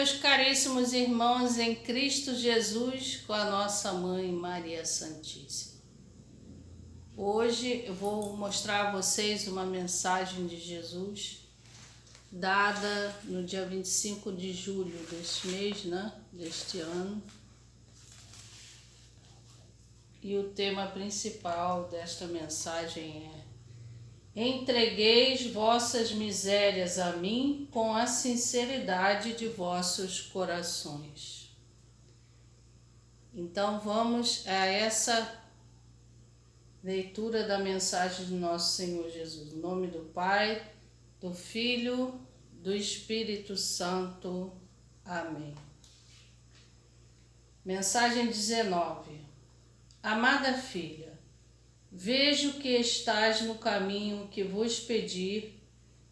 meus caríssimos irmãos em Cristo Jesus, com a nossa Mãe Maria Santíssima. Hoje eu vou mostrar a vocês uma mensagem de Jesus dada no dia 25 de julho deste mês, deste ano. E o tema principal desta mensagem é: entregueis vossas misérias a mim com a sinceridade de vossos corações. Então vamos a essa leitura da mensagem do nosso Senhor Jesus. Em nome do Pai, do Filho, do Espírito Santo. Amém. Mensagem 19. Amada filha, vejo que estás no caminho que vos pedi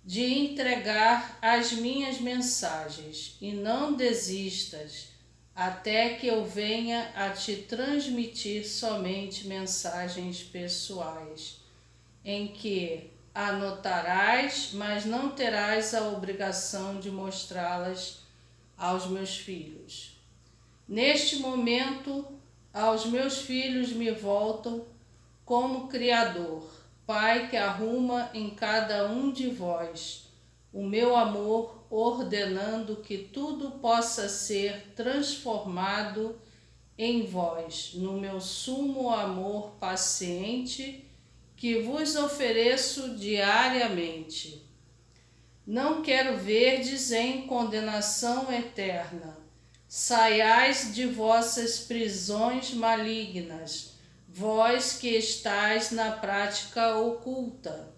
de entregar as minhas mensagens, e não desistas até que eu venha a te transmitir somente mensagens pessoais, em que anotarás, mas não terás a obrigação de mostrá-las aos meus filhos. Neste momento, aos meus filhos me voltam como Criador, Pai que arruma em cada um de vós o meu amor, ordenando que tudo possa ser transformado em vós, no meu sumo amor paciente que vos ofereço diariamente. Não quero verdes em condenação eterna. Saiais de vossas prisões malignas, vós que estáis na prática oculta.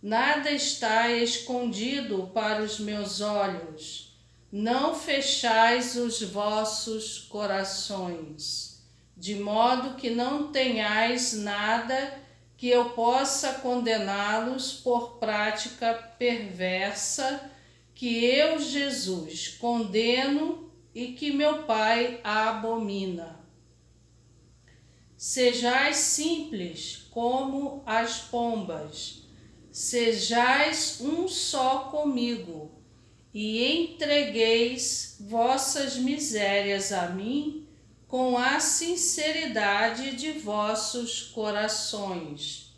Nada está escondido para os meus olhos. Não fechais os vossos corações, de modo que não tenhais nada que eu possa condená-los por prática perversa, que eu, Jesus, condeno e que meu Pai abomina. Sejais simples como as pombas, sejais um só comigo, e entregueis vossas misérias a mim com a sinceridade de vossos corações,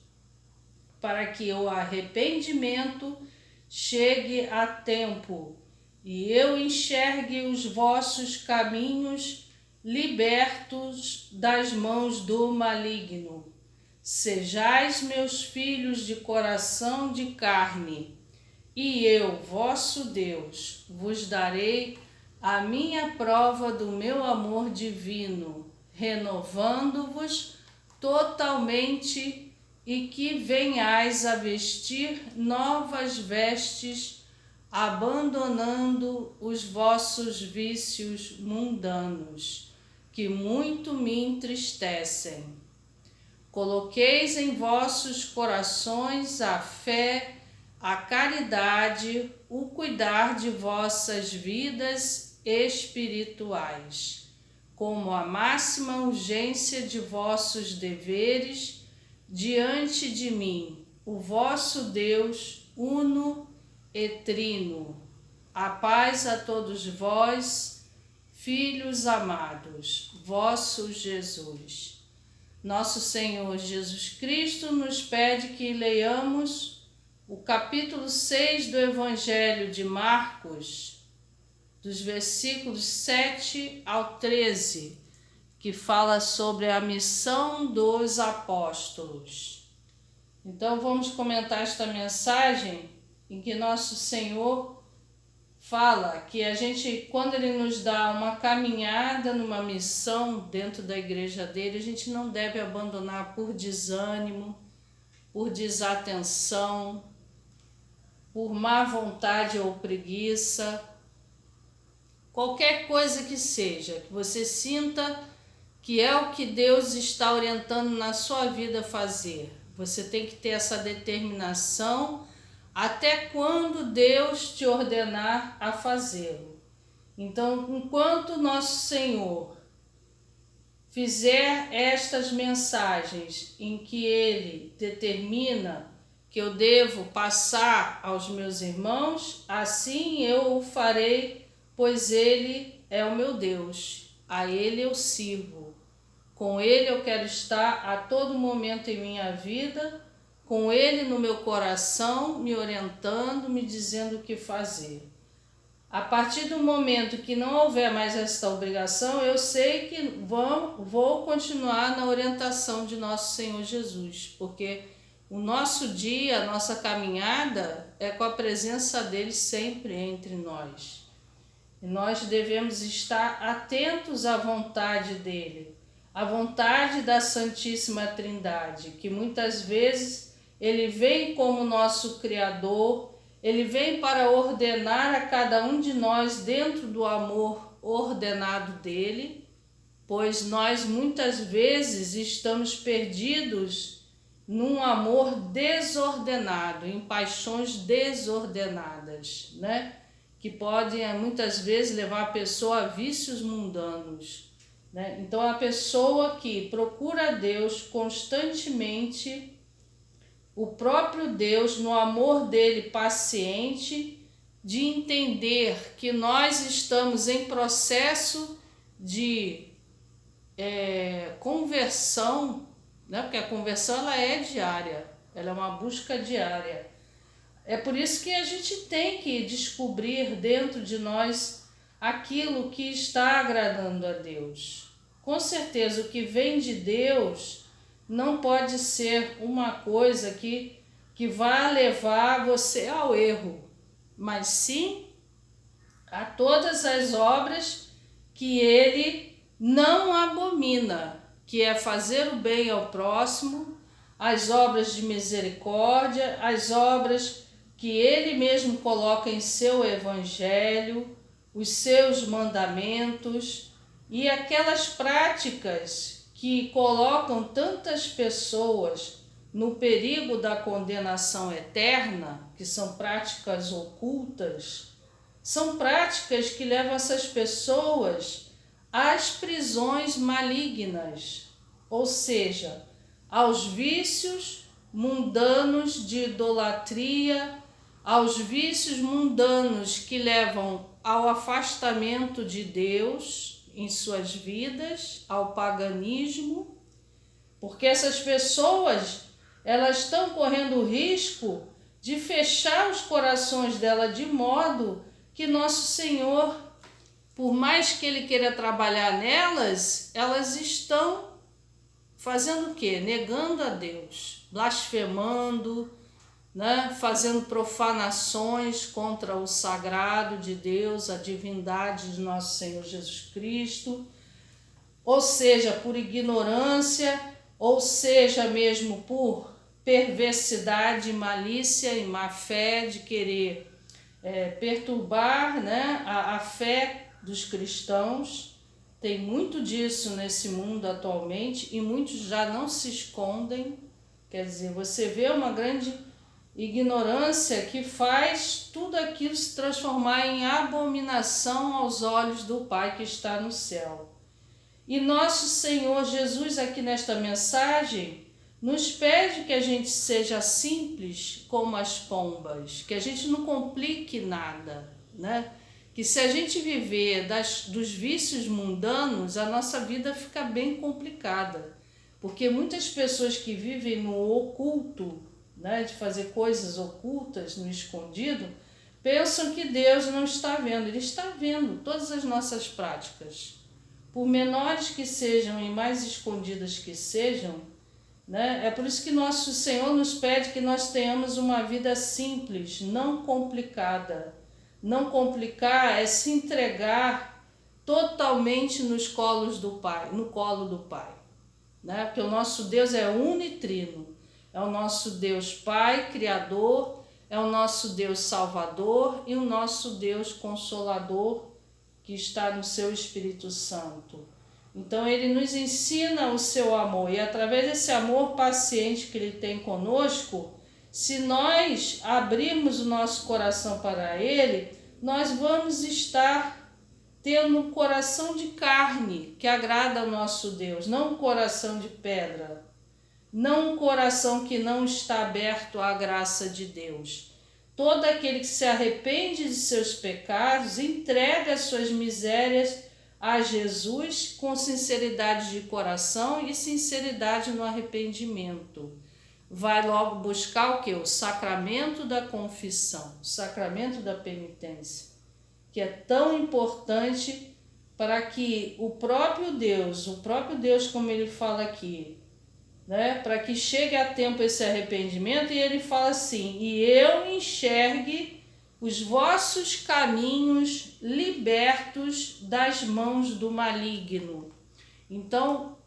para que o arrependimento chegue a tempo e eu enxergue os vossos caminhos libertos das mãos do maligno. Sejais meus filhos de coração de carne, e eu, vosso Deus, vos darei a minha prova do meu amor divino, renovando-vos totalmente, e que venhais a vestir novas vestes, abandonando os vossos vícios mundanos, que muito me entristecem. Coloqueis em vossos corações a fé, a caridade, o cuidar de vossas vidas espirituais, como a máxima urgência de vossos deveres diante de mim, o vosso Deus uno e trino. A paz a todos vós, filhos amados, vosso Jesus. Nosso Senhor Jesus Cristo nos pede que leiamos o capítulo 6 do Evangelho de Marcos, dos versículos 7 ao 13, que fala sobre a missão dos apóstolos. Então vamos comentar esta mensagem em que nosso Senhor fala que a gente, quando Ele nos dá uma caminhada numa missão dentro da igreja dele, a gente não deve abandonar por desânimo, por desatenção, por má vontade ou preguiça, qualquer coisa que seja, que você sinta que é o que Deus está orientando na sua vida a fazer. Você tem que ter essa determinação até quando Deus te ordenar a fazê-lo. Então, enquanto nosso Senhor fizer estas mensagens em que Ele determina que eu devo passar aos meus irmãos, assim eu o farei pois Ele é o meu Deus, a Ele eu sirvo. Com Ele eu quero estar a todo momento em minha vida, com Ele no meu coração, me orientando, me dizendo o que fazer. A partir do momento que não houver mais esta obrigação, eu sei que vou continuar na orientação de nosso Senhor Jesus, porque o nosso dia, a nossa caminhada é com a presença dele sempre entre nós. E nós devemos estar atentos à vontade dele, à vontade da Santíssima Trindade, que muitas vezes ele vem como nosso Criador. Ele vem para ordenar a cada um de nós dentro do amor ordenado dele, pois nós muitas vezes estamos perdidos num amor desordenado, em paixões desordenadas, né? Que podem muitas vezes levar a pessoa a vícios mundanos, né? Então a pessoa que procura a Deus constantemente, o próprio Deus, no amor dele paciente, de entender que nós estamos em processo de conversão, né? Porque a conversão ela é diária, ela é uma busca diária. É por isso que a gente tem que descobrir dentro de nós aquilo que está agradando a Deus. Com certeza, o que vem de Deus não pode ser uma coisa que vá levar você ao erro, mas sim a todas as obras que ele não abomina, que é fazer o bem ao próximo, as obras de misericórdia, as obras que ele mesmo coloca em seu evangelho, os seus mandamentos e aquelas práticas que colocam tantas pessoas no perigo da condenação eterna, que são práticas ocultas, são práticas que levam essas pessoas às prisões malignas, ou seja, aos vícios mundanos de idolatria, aos vícios mundanos que levam ao afastamento de Deus em suas vidas, ao paganismo, porque essas pessoas elas estão correndo o risco de fechar os corações dela de modo que nosso Senhor, por mais que Ele queira trabalhar nelas, elas estão fazendo o quê? Negando a Deus, blasfemando, né? Fazendo profanações contra o sagrado de Deus, a divindade de nosso Senhor Jesus Cristo, ou seja, por ignorância, ou seja mesmo por perversidade, malícia e má fé de querer perturbar, né, a fé dos cristãos. Tem muito disso nesse mundo atualmente e muitos já não se escondem. Quer dizer, você vê uma grande ignorância que faz tudo aquilo se transformar em abominação aos olhos do Pai que está no céu. E nosso Senhor Jesus aqui nesta mensagem nos pede que a gente seja simples como as pombas, que a gente não complique nada, né? Que se a gente viver dos vícios mundanos, a nossa vida fica bem complicada. Porque muitas pessoas que vivem no oculto, né, de fazer coisas ocultas, no escondido, pensam que Deus não está vendo. Ele está vendo todas as nossas práticas. Por menores que sejam e mais escondidas que sejam, né, é por isso que nosso Senhor nos pede que nós tenhamos uma vida simples, não complicada. Não complicar é se entregar totalmente nos colos do Pai, no colo do Pai, né? Porque o nosso Deus é unitrino, é o nosso Deus Pai, Criador, é o nosso Deus Salvador e o nosso Deus Consolador que está no seu Espírito Santo. Então ele nos ensina o seu amor e através desse amor paciente que ele tem conosco, se nós abrirmos o nosso coração para ele, nós vamos estar tendo um coração de carne que agrada ao nosso Deus, não um coração de pedra, não um coração que não está aberto à graça de Deus. Todo aquele que se arrepende de seus pecados, entrega as suas misérias a Jesus com sinceridade de coração e sinceridade no arrependimento. Vai logo buscar o quê? O sacramento da confissão, o sacramento da penitência, que é tão importante para que o próprio Deus, como ele fala aqui, né, para que chegue a tempo esse arrependimento, e ele fala assim: e eu enxergue os vossos caminhos libertos das mãos do maligno. Então,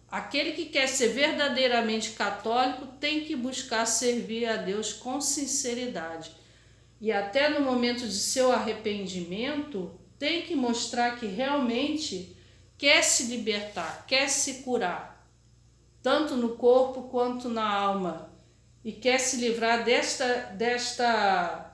aquele que quer ser verdadeiramente católico tem que buscar servir a Deus com sinceridade. E até no momento de seu arrependimento, tem que mostrar que realmente quer se libertar, quer se curar, tanto no corpo quanto na alma, e quer se livrar desta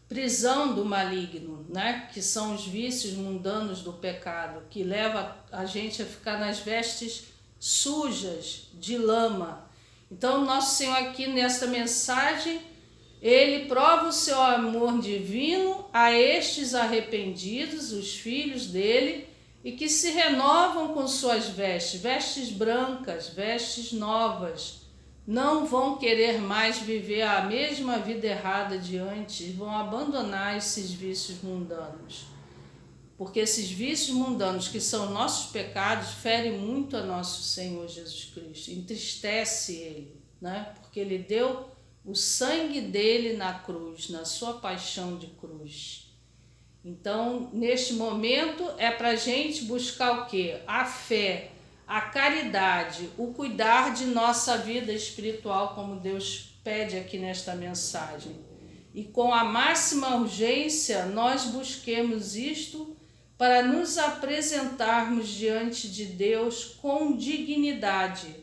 prisão do maligno, né? Que são os vícios mundanos do pecado, que leva a gente a ficar nas vestes sujas de lama. Então, nosso Senhor aqui nesta mensagem, ele prova o seu amor divino a estes arrependidos, os filhos dele, e que se renovam com suas vestes brancas, vestes novas. Não vão querer mais viver a mesma vida errada de antes, vão abandonar esses vícios mundanos. Porque esses vícios mundanos, que são nossos pecados, ferem muito a nosso Senhor Jesus Cristo, entristece ele, né? Porque ele deu o sangue dele na cruz, na sua paixão de cruz. Então, neste momento, é para a gente buscar o quê? A fé, a caridade, o cuidar de nossa vida espiritual, como Deus pede aqui nesta mensagem. E com a máxima urgência, nós busquemos isto para nos apresentarmos diante de Deus com dignidade,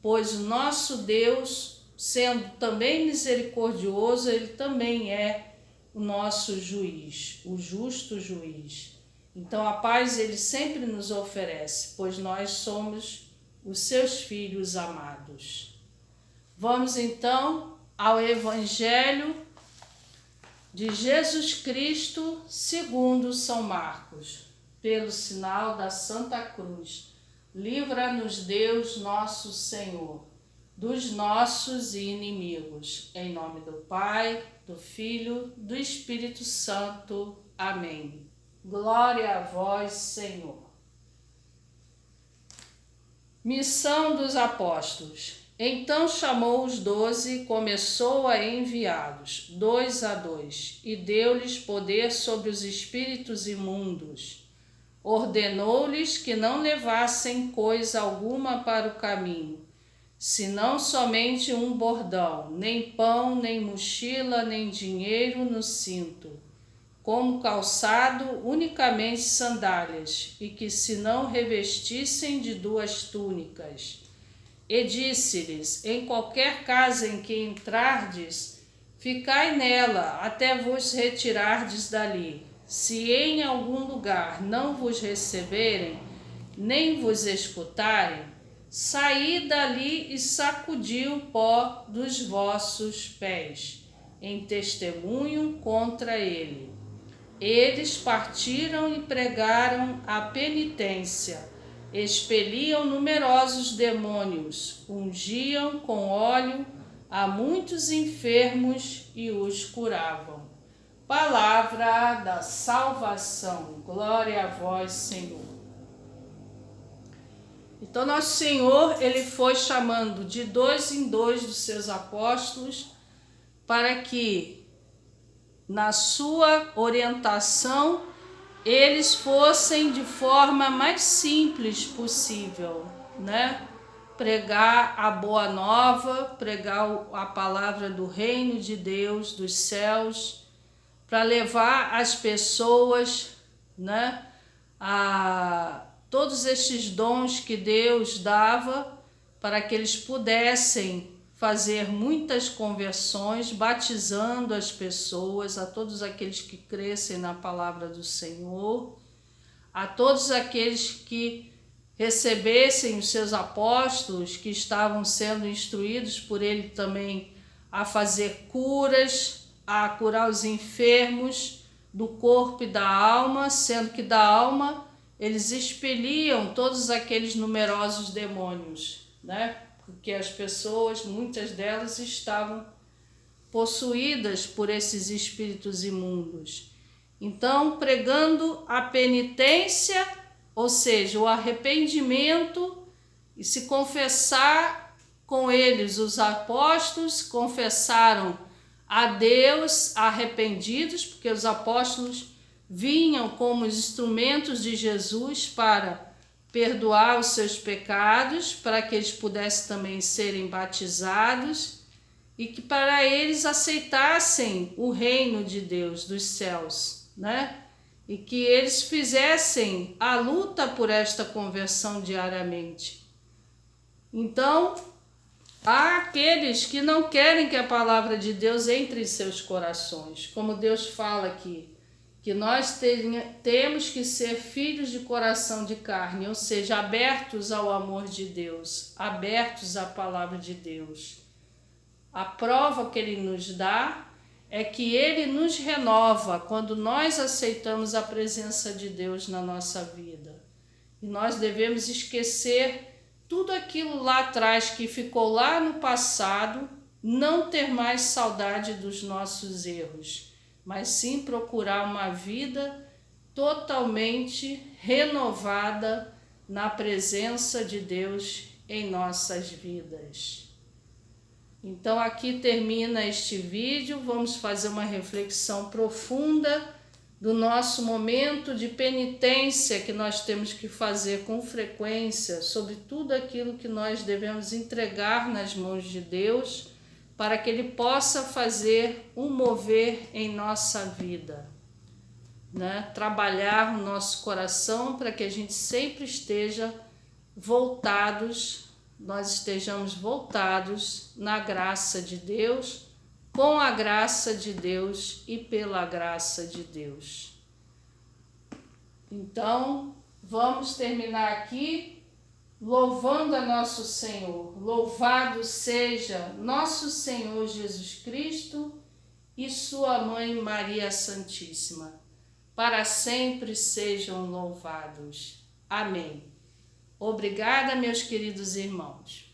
pois o nosso Deus, sendo também misericordioso, ele também é o nosso juiz, o justo juiz. Então a paz ele sempre nos oferece, pois nós somos os seus filhos amados. Vamos então ao Evangelho de Jesus Cristo segundo São Marcos. Pelo sinal da Santa Cruz, livra-nos Deus nosso Senhor dos nossos inimigos. Em nome do Pai, do Filho, do Espírito Santo. Amém. Glória a vós, Senhor. Missão dos apóstolos. Então chamou os 12 e começou a enviá-los, 2 a 2, e deu-lhes poder sobre os espíritos imundos. Ordenou-lhes que não levassem coisa alguma para o caminho, senão somente um bordão, nem pão, nem mochila, nem dinheiro no cinto, como calçado unicamente sandálias, e que se não revestissem de 2 túnicas. E disse-lhes: em qualquer casa em que entrardes, ficai nela até vos retirardes dali. Se em algum lugar não vos receberem, nem vos escutarem, saí dali e sacudi o pó dos vossos pés, em testemunho contra ele. Eles partiram e pregaram a penitência, expeliam numerosos demônios, ungiam com óleo a muitos enfermos e os curavam. Palavra da salvação. Glória a vós, Senhor. Então, nosso Senhor, ele foi chamando de 2 em 2 dos seus apóstolos para que, na sua orientação, eles fossem de forma mais simples possível, né? Pregar a boa nova, pregar a palavra do reino de Deus, dos céus, para levar as pessoas, né, a todos estes dons que Deus dava para que eles pudessem fazer muitas conversões, batizando as pessoas, a todos aqueles que crescem na palavra do Senhor, a todos aqueles que recebessem os seus apóstolos, que estavam sendo instruídos por ele também a fazer curas, a curar os enfermos do corpo e da alma, sendo que da alma eles expeliam todos aqueles numerosos demônios, né? Porque as pessoas, muitas delas, estavam possuídas por esses espíritos imundos. Então, pregando a penitência, ou seja, o arrependimento, e se confessar com eles, os apóstolos confessaram a Deus arrependidos, porque os apóstolos vinham como instrumentos de Jesus para perdoar os seus pecados, para que eles pudessem também serem batizados e que para eles aceitassem o reino de Deus dos céus, né? E que eles fizessem a luta por esta conversão diariamente. Então, há aqueles que não querem que a palavra de Deus entre em seus corações, como Deus fala aqui, que nós temos que ser filhos de coração de carne, ou seja, abertos ao amor de Deus, abertos à palavra de Deus. A prova que Ele nos dá é que Ele nos renova quando nós aceitamos a presença de Deus na nossa vida. E nós devemos esquecer tudo aquilo lá atrás que ficou lá no passado, não ter mais saudade dos nossos erros, mas sim procurar uma vida totalmente renovada na presença de Deus em nossas vidas. Então aqui termina este vídeo, vamos fazer uma reflexão profunda do nosso momento de penitência que nós temos que fazer com frequência sobre tudo aquilo que nós devemos entregar nas mãos de Deus para que Ele possa fazer um mover em nossa vida, né? Trabalhar o nosso coração para que a gente sempre esteja nós estejamos voltados na graça de Deus, com a graça de Deus e pela graça de Deus. Então, vamos terminar aqui louvando a nosso Senhor. Louvado seja nosso Senhor Jesus Cristo e sua Mãe Maria Santíssima. Para sempre sejam louvados. Amém. Obrigada, meus queridos irmãos.